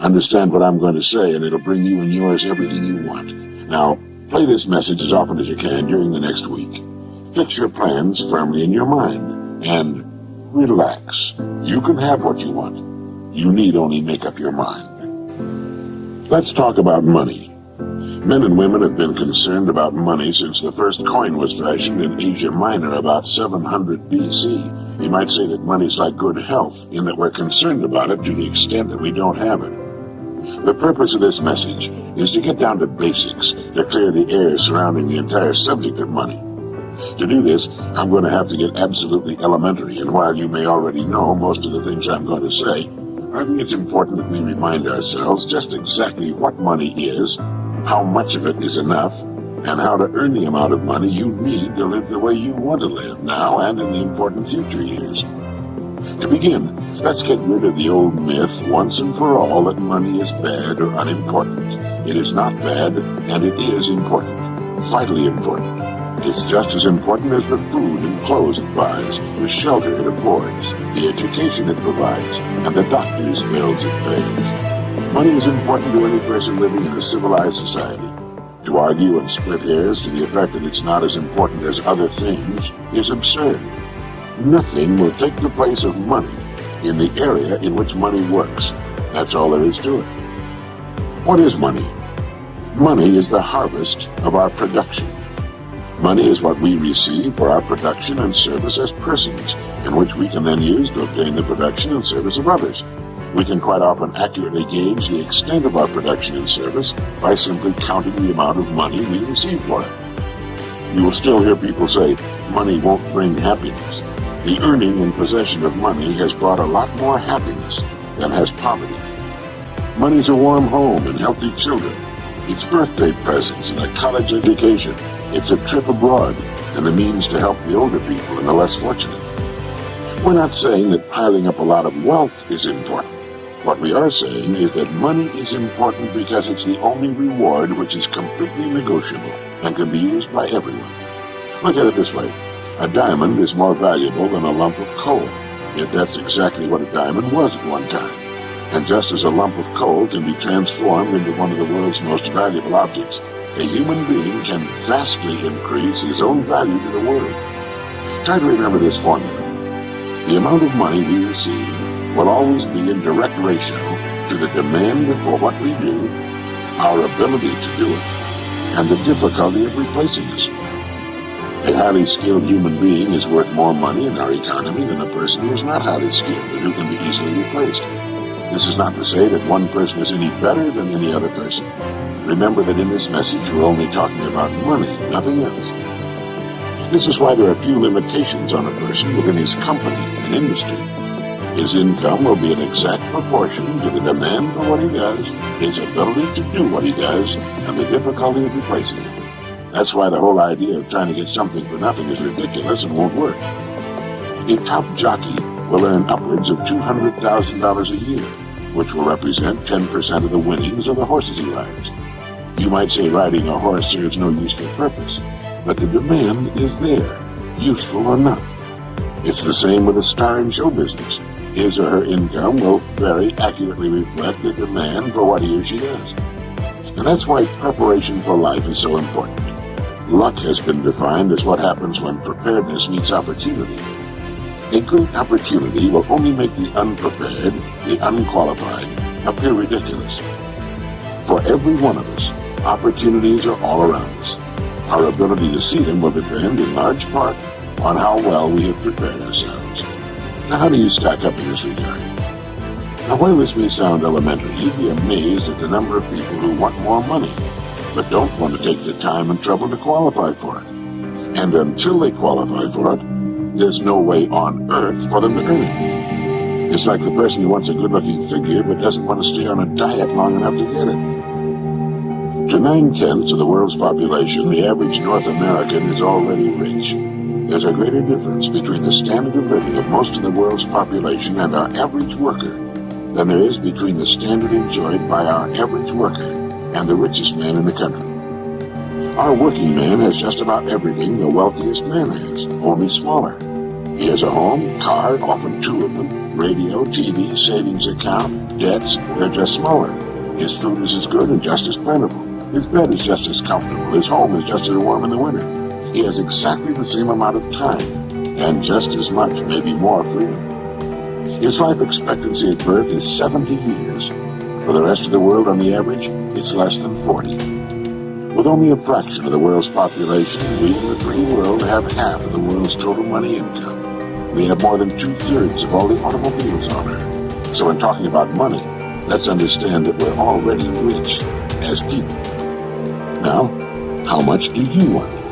Understand what I'm going to say, and it'll bring you and yours everything you want. Now, play this message as often as you can during the next week. Fix your plans firmly in your mind, and relax. You can have what you want. You need only make up your mind. Let's talk about money. Men and women have been concerned about money since the first coin was fashioned in Asia Minor about 700 BC. You might say that money's like good health, in that we're concerned about it to the extent that we don't have it. The purpose of this message is to get down to basics, to clear the air surrounding the entire subject of money. To do this, I'm going to have to get absolutely elementary, and while you may already know most of the things I'm going to say, I think it's important that we remind ourselves just exactly what money is, how much of it is enough, and how to earn the amount of money you need to live the way you want to live now and in the important future years. To begin, let's get rid of the old myth once and for all that money is bad or unimportant. It is not bad, and it is important, vitally important. It's just as important as the food and clothes it buys, the shelter it affords, the education it provides, and the doctor's bills it pays. Money is important to any person living in a civilized society. To argue and split hairs to the effect that it's not as important as other things is absurd. Nothing will take the place of money in the area in which money works. That's all there is to it. What is money? Money is the harvest of our production. Money is what we receive for our production and service as persons, and which we can then use to obtain the production and service of others. We can quite often accurately gauge the extent of our production and service by simply counting the amount of money we receive for it. You will still hear people say, money won't bring happiness. The earning and possession of money has brought a lot more happiness than has poverty. Money's a warm home and healthy children. It's birthday presents and a college education. It's a trip abroad and the means to help the older people and the less fortunate. We're not saying that piling up a lot of wealth is important. What we are saying is that money is important because it's the only reward which is completely negotiable and can be used by everyone. Look at it this way. A diamond is more valuable than a lump of coal, yet that's exactly what a diamond was at one time. And just as a lump of coal can be transformed into one of the world's most valuable objects, a human being can vastly increase his own value to the world. Try to remember this formula. The amount of money we receive will always be in direct ratio to the demand for what we do, our ability to do it, and the difficulty of replacing us. A highly skilled human being is worth more money in our economy than a person who is not highly skilled and who can be easily replaced. This is not to say that one person is any better than any other person. Remember that in this message we're only talking about money, nothing else. This is why there are few limitations on a person within his company and industry. His income will be an exact proportion to the demand for what he does, his ability to do what he does, and the difficulty of replacing it. That's why the whole idea of trying to get something for nothing is ridiculous and won't work. A top jockey will earn upwards of $200,000 a year, which will represent 10% of the winnings of the horses he rides. You might say riding a horse serves no useful purpose, but the demand is there, useful or not. It's the same with a star in show business. His or her income will very accurately reflect the demand for what he or she does. And that's why preparation for life is so important. Luck has been defined as what happens when preparedness meets opportunity. A great opportunity will only make the unprepared, the unqualified, appear ridiculous. For every one of us, opportunities are all around us. Our ability to see them will depend in large part on how well we have prepared ourselves. Now, how do you stack up in this regard? Now, while this may sound elementary, you'd be amazed at the number of people who want more money, but don't want to take the time and trouble to qualify for it. And until they qualify for it, there's no way on earth for them to earn it. It's like the person who wants a good-looking figure but doesn't want to stay on a diet long enough to get it. To 9/10 of the world's population, the average North American is already rich. There's a greater difference between the standard of living of most of the world's population and our average worker than there is between the standard enjoyed by our average worker and the richest man in the country. Our working man has just about everything the wealthiest man has, only smaller. He has a home, car, often two of them, Radio, TV, savings account, debts, they're just smaller. His food is as good and just as plentiful. His bed is just as comfortable. His home is just as warm in the winter. He has exactly the same amount of time, and just as much, maybe more, freedom. His life expectancy at birth is 70 years. For the rest of the world, on the average, it's less than 40. With only a fraction of the world's population, we in the free world have half of the world's total money income. We have more than 2/3 of all the automobiles on Earth. So in talking about money, let's understand that we're already rich as people. Now, how much do you want?